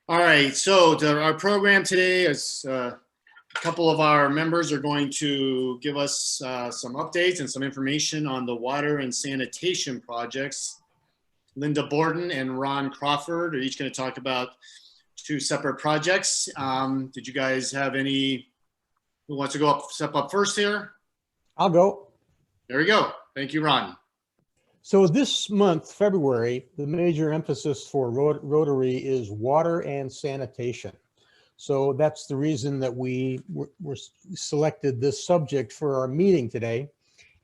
All right, so our program today is a couple of our members are going to give us some updates and some information on the water and sanitation projects. Linda Borden and Ron Crawford are each going to talk about two separate projects. Did you guys have any, who wants to go up, step up first here? I'll go. There we go. Thank you, Ron. So this month, February, the major emphasis for Rotary is water and sanitation. So that's the reason that we selected this subject for our meeting today.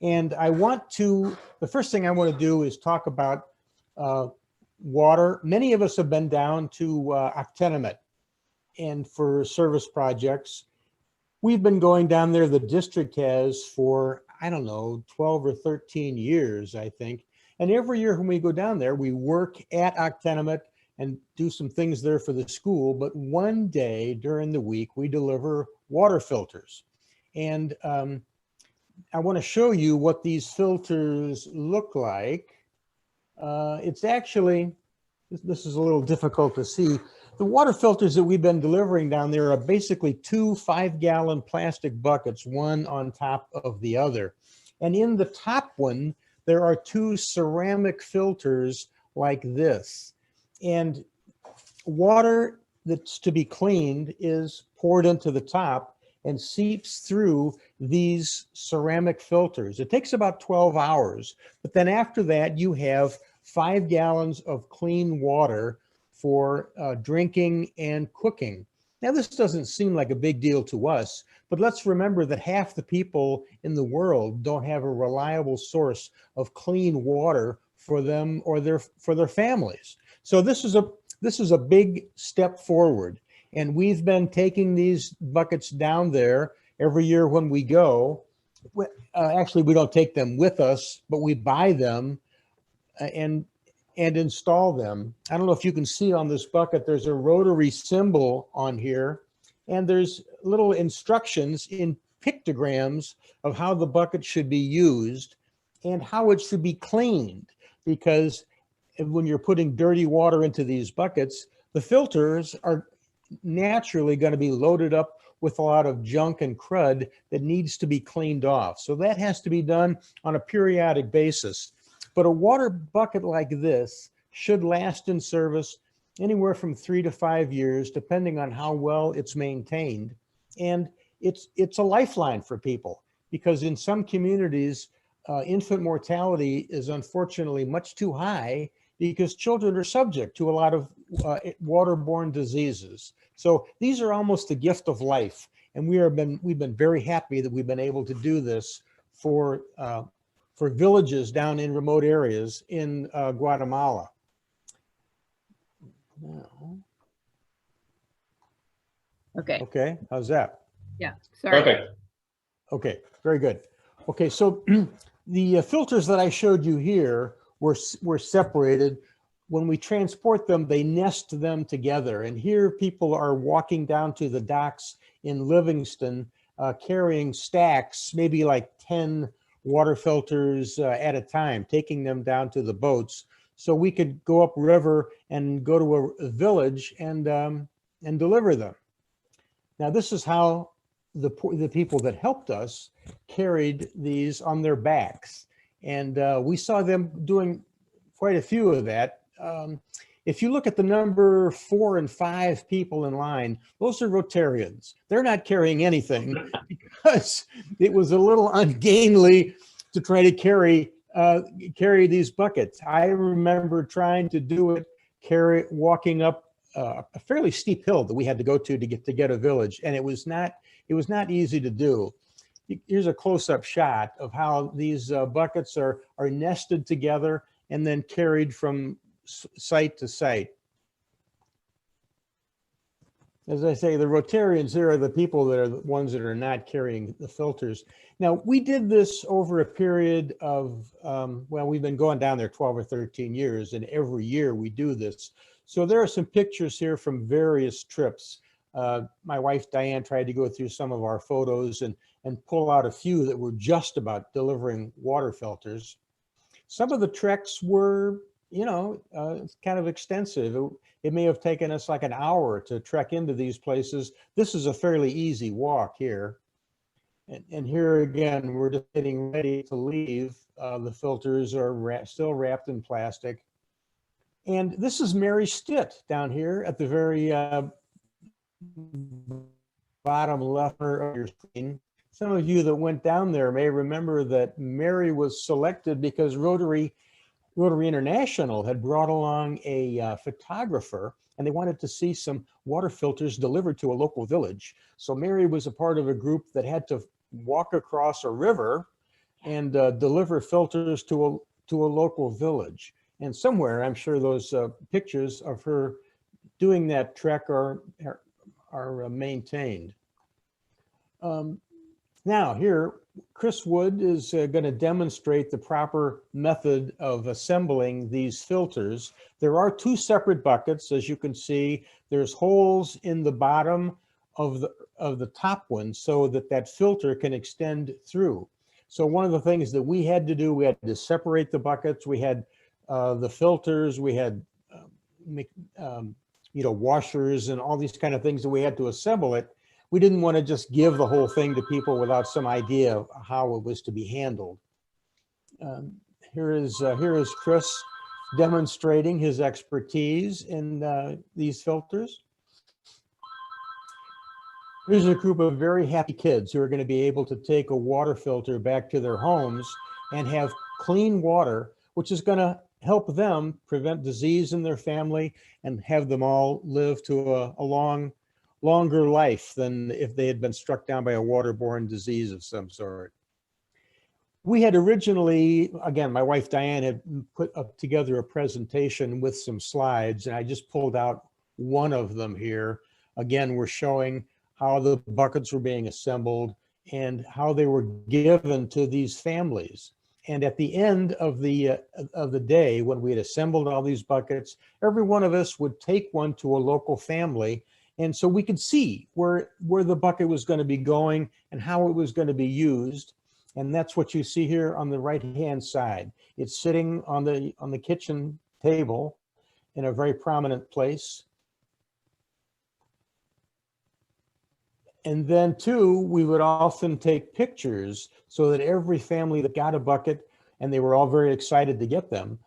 And the first thing I want to do is talk about water. Many of us have been down to Octenomet and for service projects. We've been going down there, the district has, for, I don't know, 12 or 13 years, I think. And every year when we go down there, we work at Octenomet and do some things there for the school. But one day during the week, we deliver water filters. And I want to show you what these filters look like. It's actually, this is a little difficult to see. The water filters that we've been delivering down there are basically 2 5-gallon plastic buckets, one on top of the other. And in the top one, there are 2 ceramic filters like this. And water that's to be cleaned is poured into the top and seeps through these ceramic filters. It takes about 12 hours, but then after that, you have 5 gallons of clean water for drinking and cooking. Now, this doesn't seem like a big deal to us, but let's remember that half the people in the world don't have a reliable source of clean water for them or for their families. So this is a big step forward. And we've been taking these buckets down there every year when we go. Actually, we don't take them with us, but we buy them and install them. I don't know if you can see on this bucket, there's a Rotary symbol on here, and there's little instructions in pictograms of how the bucket should be used and how it should be cleaned. Because when you're putting dirty water into these buckets, the filters are naturally going to be loaded up with a lot of junk and crud that needs to be cleaned off. So that has to be done on a periodic basis. But a water bucket like this should last in service anywhere from 3 to 5 years, depending on how well it's maintained. And it's a lifeline for people, because in some communities, infant mortality is unfortunately much too high because children are subject to a lot of waterborne diseases. So these are almost the gift of life. And we've been very happy that we've been able to do this for villages down in remote areas in Guatemala. Now. Okay, how's that? Yeah, sorry. Perfect. Okay, very good. Okay, so the filters that I showed you here were separated. When we transport them, they nest them together. And here people are walking down to the docks in Livingston, carrying stacks, maybe like 10 water filters at a time, taking them down to the boats. So we could go upriver and go to a village and deliver them. Now, this is how the people that helped us carried these on their backs. And we saw them doing quite a few of that. If you look at the number 4 and 5 people in line, those are Rotarians. They're not carrying anything because it was a little ungainly to try to carry these buckets. I remember trying to do it, walking up a fairly steep hill that we had to go to get a village, and it was not easy to do. Here's a close-up shot of how these buckets are nested together and then carried from site to site. As I say, the Rotarians here are the people that are the ones that are not carrying the filters. Now, we did this over a period of, well, we've been going down there 12 or 13 years, and every year we do this. So there are some pictures here from various trips. My wife, Diane, tried to go through some of our photos and pull out a few that were just about delivering water filters. Some of the treks were you know, it's kind of extensive. It may have taken us like an hour to trek into these places. This is a fairly easy walk here. And here again, we're just getting ready to leave. The filters are still wrapped in plastic. And this is Mary Stitt down here at the very bottom left of your screen. Some of you that went down there may remember that Mary was selected because Rotary International had brought along a photographer, and they wanted to see some water filters delivered to a local village. So Mary was a part of a group that had to walk across a river and deliver filters to a local village. And somewhere, I'm sure those pictures of her doing that trek are maintained. Now here, Chris Wood is going to demonstrate the proper method of assembling these filters. There are two separate buckets, as you can see. There's holes in the bottom of the top one so that filter can extend through. So one of the things that we had to do, we had to separate the buckets. We had the filters, we had washers and all these kind of things that we had to assemble it. We didn't want to just give the whole thing to people without some idea of how it was to be handled. Here is Chris demonstrating his expertise in these filters. Here's a group of very happy kids who are going to be able to take a water filter back to their homes and have clean water, which is going to help them prevent disease in their family and have them all live to a longer life than if they had been struck down by a waterborne disease of some sort. We had originally, again, my wife Diane had put up together a presentation with some slides, and I just pulled out one of them here. Again, we're showing how the buckets were being assembled and how they were given to these families. And at the end of the day, when we had assembled all these buckets, every one of us would take one to a local family. And so we could see where the bucket was going to be going and how it was going to be used. And that's what you see here on the right-hand side. It's sitting on the kitchen table in a very prominent place. And then too, we would often take pictures so that every family that got a bucket, and they were all very excited to get them,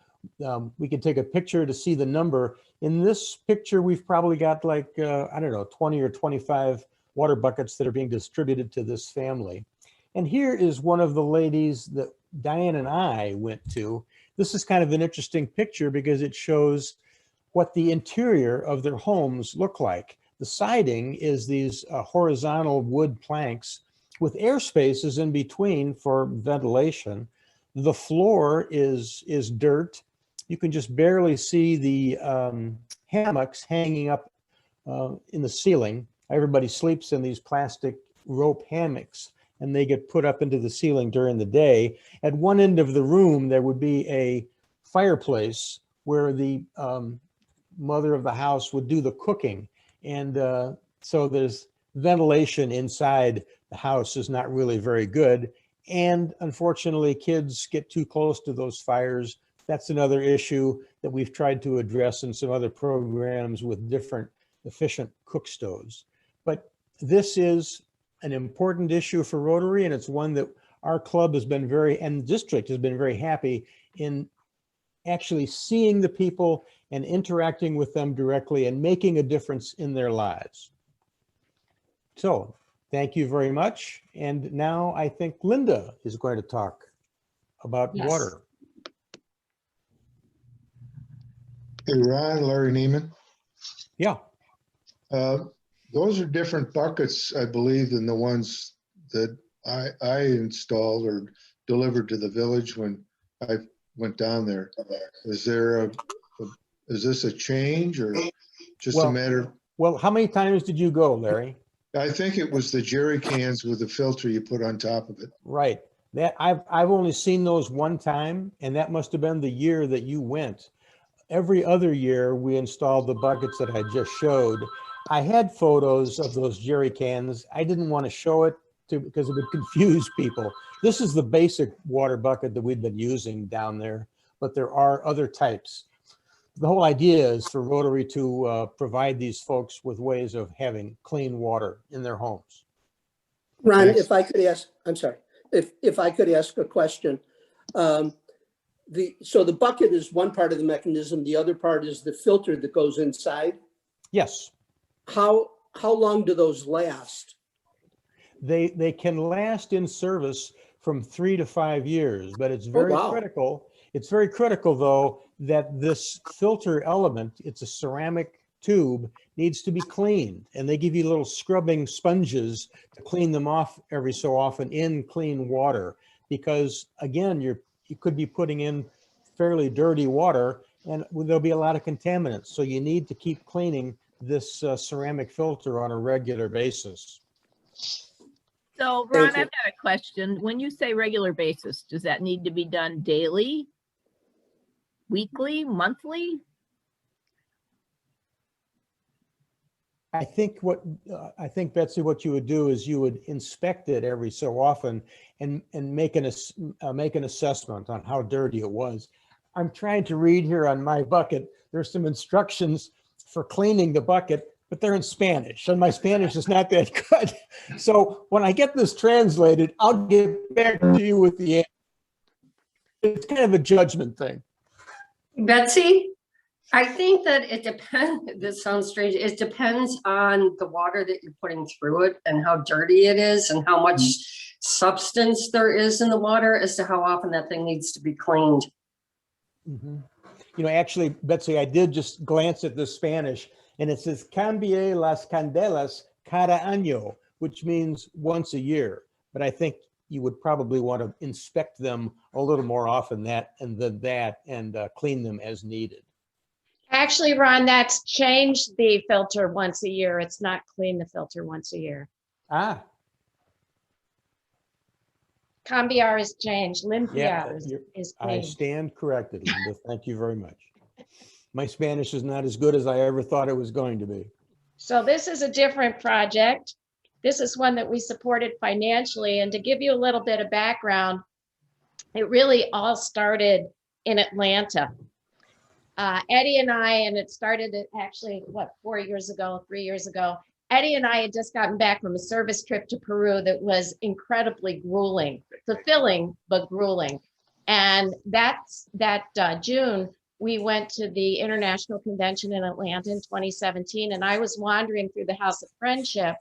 we could take a picture to see the number. In this picture, we've probably got like, I don't know, 20 or 25 water buckets that are being distributed to this family. And here is one of the ladies that Diane and I went to. This is kind of an interesting picture because it shows what the interior of their homes look like. The siding is these horizontal wood planks with air spaces in between for ventilation. The floor is dirt. You can just barely see the hammocks hanging up in the ceiling. Everybody sleeps in these plastic rope hammocks, and they get put up into the ceiling during the day. At one end of the room, there would be a fireplace where the mother of the house would do the cooking. And so there's ventilation inside the house is not really very good. And unfortunately, kids get too close to those fires. That's another issue that we've tried to address in some other programs with different efficient cook stoves. But this is an important issue for Rotary, and it's one that our club has been and the district has been very happy in actually seeing the people and interacting with them directly and making a difference in their lives. So thank you very much. And now I think Linda is going to talk about water. Hey, Ron, Larry Neiman. Yeah. Those are different buckets, I believe, than the ones that I installed or delivered to the village when I went down there. Is this a change or just a matter? Well, how many times did you go, Larry? I think it was the jerry cans with the filter you put on top of it. Right. That I've only seen those one time, and that must have been the year that you went. Every other year we installed the buckets that I just showed. I had photos of those jerry cans. I didn't want to show it because it would confuse people. This is the basic water bucket that we've been using down there, but there are other types. the whole idea is for Rotary to provide these folks with ways of having clean water in their homes. Ron, Thanks. if I could ask, I'm sorry, if I could ask a question. So the bucket is one part of the mechanism. The other part is the filter that goes inside. Yes, How long do those last? they can last in service from 3 to 5 years, but it's very wow. critical. It's very critical, though, that this filter element, it's a ceramic tube, needs to be cleaned. And they give you little scrubbing sponges to clean them off every so often in clean water. Because again, you could be putting in fairly dirty water and there'll be a lot of contaminants. So you need to keep cleaning this ceramic filter on a regular basis. So Ron, I've got a question. When you say regular basis, does that need to be done daily, weekly, monthly? I think Betsy, what you would do is you would inspect it every so often and make an assessment on how dirty it was. I'm trying to read here on my bucket. There's some instructions for cleaning the bucket, but they're in Spanish, and my Spanish is not that good. So when I get this translated, I'll get back to you with the answer. It's kind of a judgment thing. Betsy, I think that it depends, this sounds strange, it depends on the water that you're putting through it and how dirty it is and how much substance there is in the water as to how often that thing needs to be cleaned. Mm-hmm. You know, actually, Betsy, I did just glance at the Spanish, and it says cambie las candelas cada año, which means once a year. But I think you would probably want to inspect them a little more often and clean them as needed. Actually, Ron, that's change the filter once a year. It's not clean the filter once a year. Ah, Cambiar is changed. Limpiar yeah, is I clean. stand corrected, Linda. Thank you very much. My Spanish is not as good as I ever thought it was going to be. So this is a different project. This is one that we supported financially. And to give you a little bit of background, it really all started in Atlanta. Eddie and I, and it started actually, 3 years ago, Eddie and I had just gotten back from a service trip to Peru that was incredibly grueling, fulfilling, but grueling. And that June, we went to the International Convention in Atlanta in 2017, and I was wandering through the House of Friendship,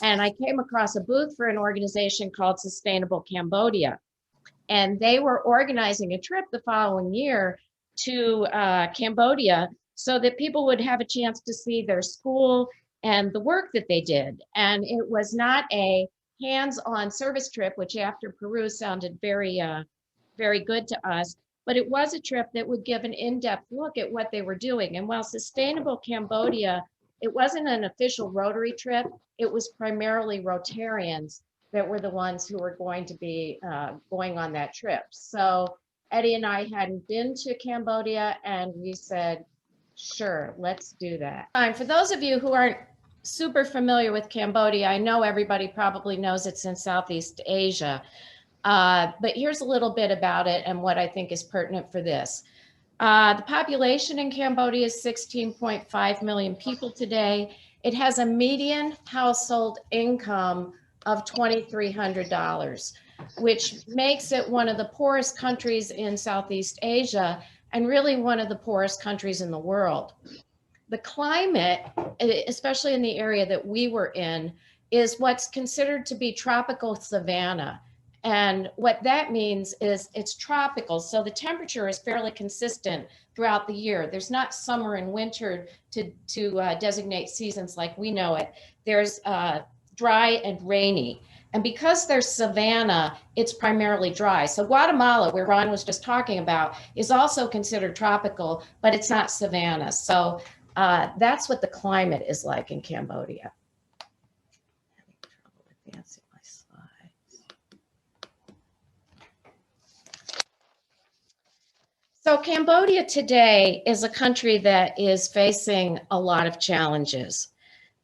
and I came across a booth for an organization called Sustainable Cambodia. And they were organizing a trip the following year to Cambodia so that people would have a chance to see their school and the work that they did. And it was not a hands-on service trip, which after Peru sounded very, very good to us, but it was a trip that would give an in-depth look at what they were doing. And while Sustainable Cambodia, it wasn't an official Rotary trip, it was primarily Rotarians that were the ones who were going to be going on that trip. So Eddie and I hadn't been to Cambodia, and we said, sure, let's do that. For those of you who aren't super familiar with Cambodia, I know everybody probably knows it's in Southeast Asia, but here's a little bit about it and what I think is pertinent for this. The population in Cambodia is 16.5 million people today. It has a median household income of $2,300, which makes it one of the poorest countries in Southeast Asia and really one of the poorest countries in the world. The climate, especially in the area that we were in, is what's considered to be tropical savanna. And what that means is it's tropical. So the temperature is fairly consistent throughout the year. There's not summer and winter to designate seasons like we know it. There's dry and rainy. And because there's savanna, it's primarily dry. So Guatemala, where Ron was just talking about, is also considered tropical, but it's not savanna. So that's what the climate is like in Cambodia. So Cambodia today is a country that is facing a lot of challenges.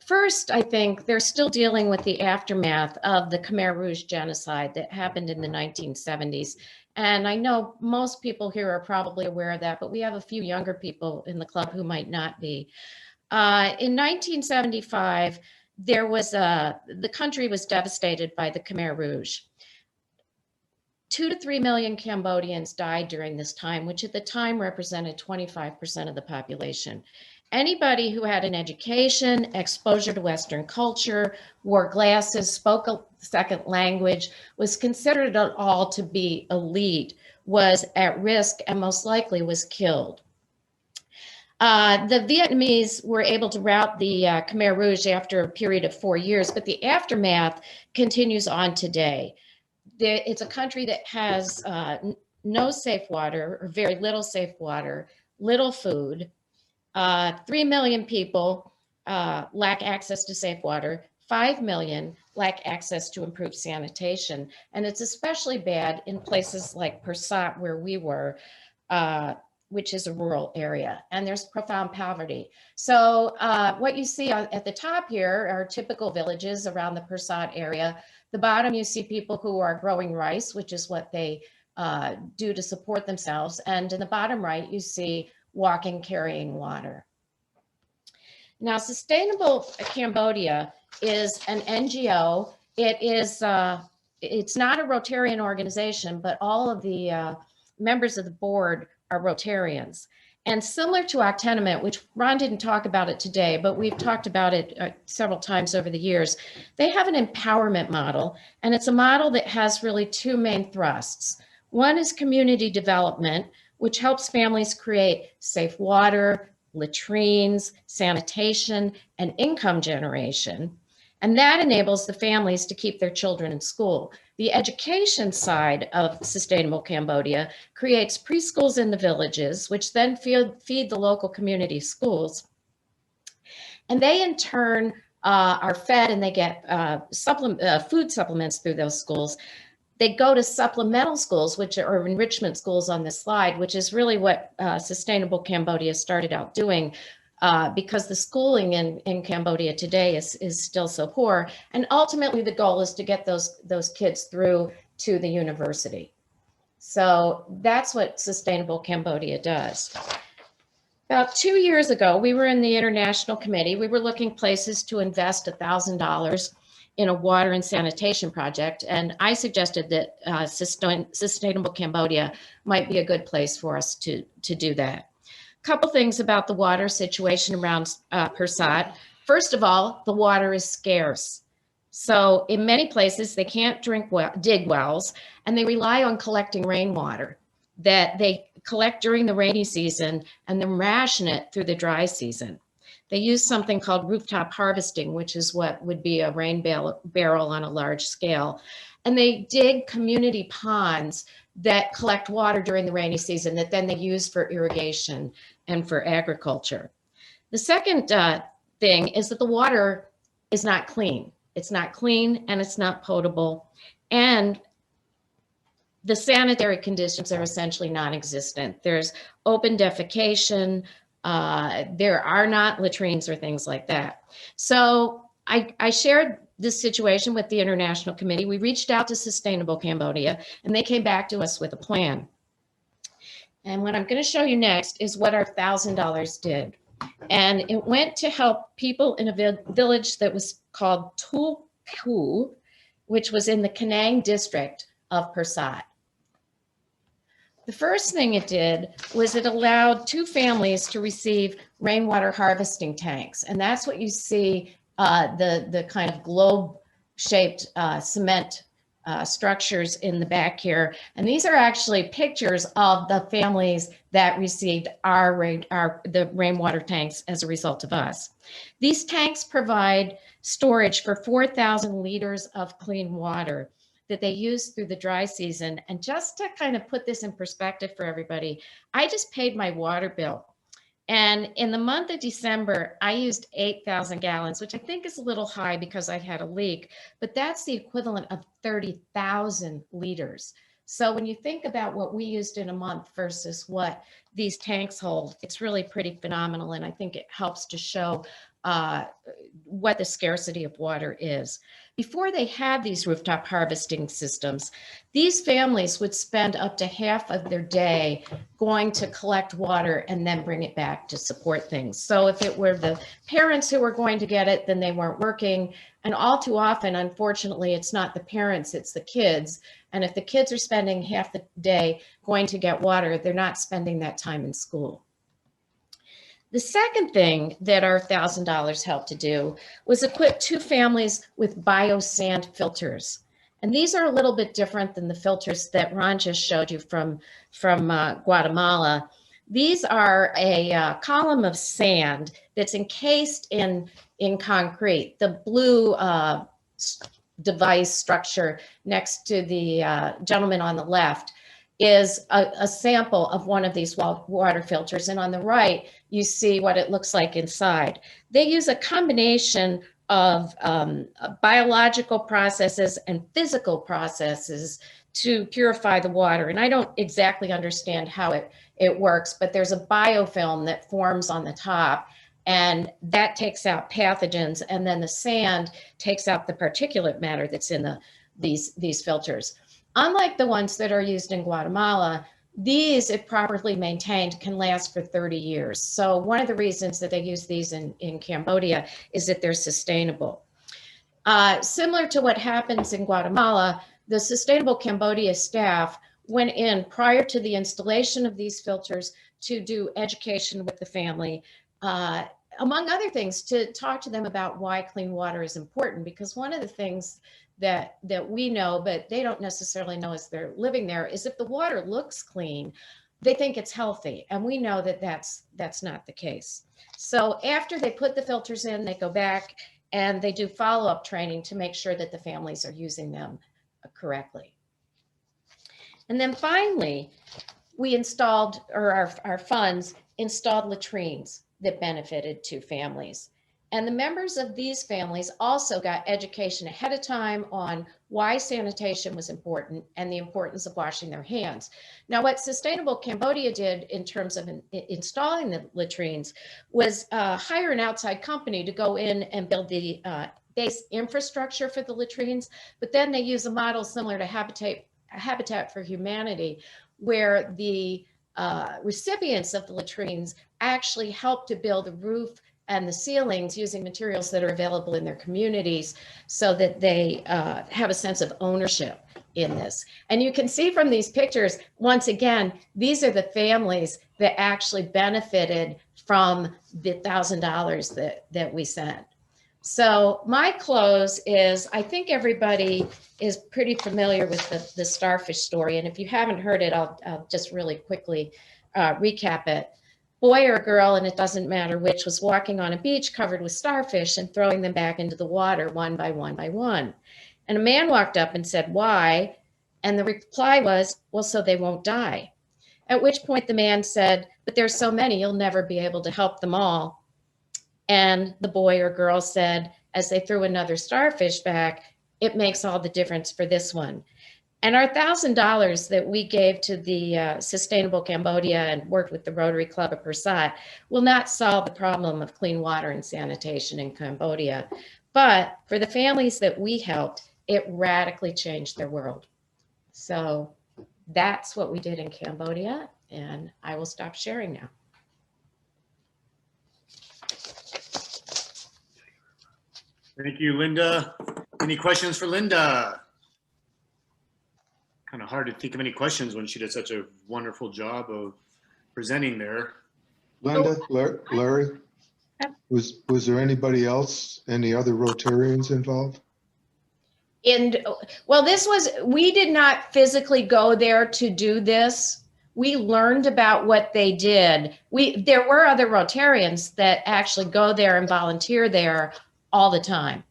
First, I think they're still dealing with the aftermath of the Khmer Rouge genocide that happened in the 1970s. And I know most people here are probably aware of that, but we have a few younger people in the club who might not be. In 1975, the country was devastated by the Khmer Rouge. 2 to 3 million Cambodians died during this time, which at the time represented 25% of the population. Anybody who had an education, exposure to Western culture, wore glasses, spoke a second language, was considered at all to be elite, was at risk, and most likely was killed. The Vietnamese were able to rout the Khmer Rouge after a period of 4 years, but the aftermath continues on today. It's a country that has no safe water or very little safe water, little food. 3 million people lack access to safe water. 5 million lack access to improved sanitation. And it's especially bad in places like Persat, where we were, which is a rural area, and there's profound poverty. So what you see at the top here are typical villages around the Persat area. The bottom, you see people who are growing rice, which is what they do to support themselves. And in the bottom right, you see walking, carrying water. Now, Sustainable Cambodia is an NGO. It's not a Rotarian organization, but all of the members of the board are Rotarians. And similar to Octenement, which Ron didn't talk about it today, but we've talked about it several times over the years, they have an empowerment model, and it's a model that has really two main thrusts. One is community development, which helps families create safe water, latrines, sanitation, and income generation. And that enables the families to keep their children in school. The education side of Sustainable Cambodia creates preschools in the villages, which then feed the local community schools. And they in turn are fed, and they get food supplements through those schools. They go to supplemental schools, which are enrichment schools on this slide, which is really what Sustainable Cambodia started out doing, because the schooling in Cambodia today is still so poor. And ultimately, the goal is to get those kids through to the university. So that's what Sustainable Cambodia does. About 2 years ago, we were in the International Committee. We were looking places to invest $1,000 in a water and sanitation project. And I suggested that Sustainable Cambodia might be a good place for us to do that. A couple things about the water situation around Persat. First of all, the water is scarce. So in many places, they can't dig wells, and they rely on collecting rainwater that they collect during the rainy season and then ration it through the dry season. They use something called rooftop harvesting, which is what would be a rain barrel on a large scale. And they dig community ponds that collect water during the rainy season that then they use for irrigation and for agriculture. The second thing is that the water is not clean. It's not clean and it's not potable. And the sanitary conditions are essentially non-existent. There's open defecation. There are not latrines or things like that. So I shared this situation with the International Committee. We reached out to Sustainable Cambodia, and they came back to us with a plan. And what I'm going to show you next is what our $1,000 did. And it went to help people in a village that was called Tu Pu, which was in the Kanang district of Persat. The first thing it did was it allowed 2 families to receive rainwater harvesting tanks. And that's what you see, the kind of globe-shaped cement structures in the back here. And these are actually pictures of the families that received the rainwater tanks as a result of us. These tanks provide storage for 4,000 liters of clean water that they use through the dry season. And just to kind of put this in perspective for everybody, I just paid my water bill. And in the month of December, I used 8,000 gallons, which I think is a little high because I had a leak, but that's the equivalent of 30,000 liters. So when you think about what we used in a month versus what these tanks hold, it's really pretty phenomenal. And I think it helps to show what the scarcity of water is. Before they had these rooftop harvesting systems, these families would spend up to half of their day going to collect water and then bring it back to support things. So if it were the parents who were going to get it, then they weren't working. And all too often, unfortunately, it's not the parents, it's the kids. And if the kids are spending half the day going to get water, they're not spending that time in school. The second thing that our $1,000 helped to do was equip 2 families with biosand filters. And these are a little bit different than the filters that Ron just showed you from Guatemala. These are a column of sand that's encased in concrete. The blue device structure next to the gentleman on the left is a sample of one of these water filters. And on the right, you see what it looks like inside. They use a combination of biological processes and physical processes to purify the water. And I don't exactly understand how it works, but there's a biofilm that forms on the top, and that takes out pathogens, and then the sand takes out the particulate matter that's in these filters. Unlike the ones that are used in Guatemala, these, if properly maintained, can last for 30 years. So one of the reasons that they use these in Cambodia is that they're sustainable. Similar to what happens in Guatemala, the Sustainable Cambodia staff went in prior to the installation of these filters to do education with the family, among other things, to talk to them about why clean water is important. Because one of the things that we know, but they don't necessarily know as they're living there, is if the water looks clean, they think it's healthy. And we know that that's not the case. So after they put the filters in, they go back and they do follow-up training to make sure that the families are using them correctly. And then finally, we installed, or our funds installed latrines that benefited 2 families. And the members of these families also got education ahead of time on why sanitation was important and the importance of washing their hands. Now, what Sustainable Cambodia did in terms of installing the latrines was hire an outside company to go in and build the base infrastructure for the latrines, but then they use a model similar to Habitat for Humanity, where the recipients of the latrines actually help to build the roof and the ceilings using materials that are available in their communities, so that they have a sense of ownership in this. And you can see from these pictures, once again, these are the families that actually benefited from the $1,000 that we sent. So my close is, I think everybody is pretty familiar with the starfish story. And if you haven't heard it, I'll just really quickly recap it. Boy or girl, and it doesn't matter which, was walking on a beach covered with starfish and throwing them back into the water one by one by one. And a man walked up and said, "Why?" And the reply was, "Well, so they won't die." At which point the man said, "But there's so many, you'll never be able to help them all." And the boy or girl said, as they threw another starfish back, "It makes all the difference for this one." And our $1,000 that we gave to the Sustainable Cambodia and worked with the Rotary Club of Persat will not solve the problem of clean water and sanitation in Cambodia. But for the families that we helped, it radically changed their world. So that's what we did in Cambodia, and I will stop sharing now. Thank you, Linda. Any questions for Linda? Kind of hard to think of any questions when she did such a wonderful job of presenting there. Linda, Larry, was there anybody else, any other Rotarians involved? And well, we did not physically go there to do this. We learned about what they did. There were other Rotarians that actually go there and volunteer there all the time.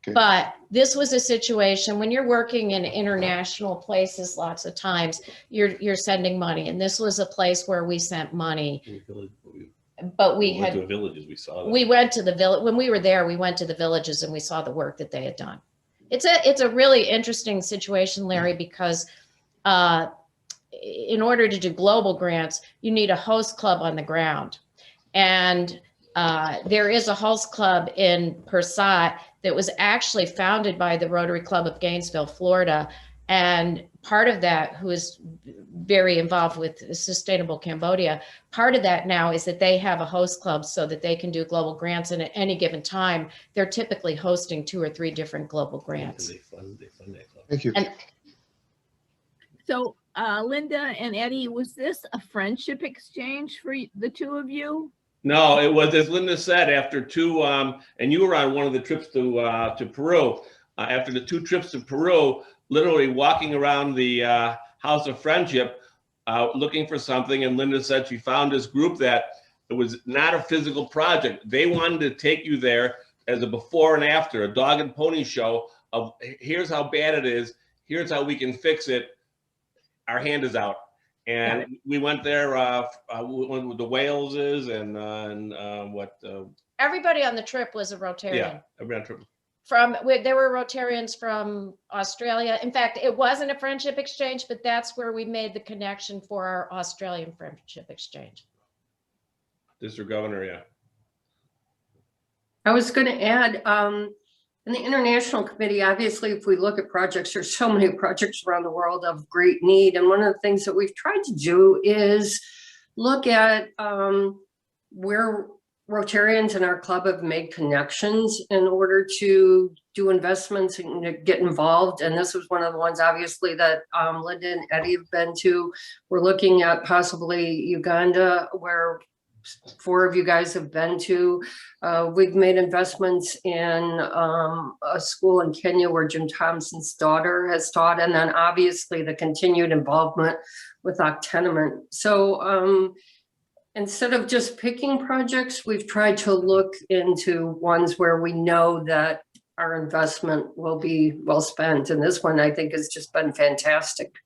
Okay. But this was a situation when you're working in international places, lots of times you're sending money. And this was a place where we sent money. But we went to the villages, we saw that. We went to the village. When we were there, we went to the villages and we saw the work that they had done. It's a really interesting situation, Larry, because in order to do global grants, you need a host club on the ground. And there is a Hulse Club in Persat that was actually founded by the Rotary Club of Gainesville, Florida. And part of that, who is very involved with Sustainable Cambodia, part of that now is that they have a host club so that they can do global grants. And at any given time, they're typically hosting 2 or 3 different global grants. Thank you. And So Linda and Eddie, was this a friendship exchange for the two of you? No, it was, as Linda said, after 2, and you were on one of the trips to Peru. After the 2 trips to Peru, literally walking around the House of Friendship, looking for something. And Linda said she found this group that it was not a physical project. They wanted to take you there as a before and after, a dog and pony show of here's how bad it is. Here's how we can fix it. Our hand is out. And we went there, we went with the Waleses and what? everybody on the trip was a Rotarian. Yeah, everybody on the trip. There were Rotarians from Australia. In fact, it wasn't a friendship exchange, but that's where we made the connection for our Australian friendship exchange. District Governor, yeah. I was going to add, in the International Committee, obviously, if we look at projects, there's so many projects around the world of great need. And one of the things that we've tried to do is look at where Rotarians in our club have made connections in order to do investments and get involved. And this was one of the ones, obviously, that Linda and Eddie have been to. We're looking at possibly Uganda, where 4 of you guys have been to. We've made investments in a school in Kenya where Jim Thompson's daughter has taught, and then obviously the continued involvement with Octenement. So instead of just picking projects, we've tried to look into ones where we know that our investment will be well spent. And this one, I think, has just been fantastic.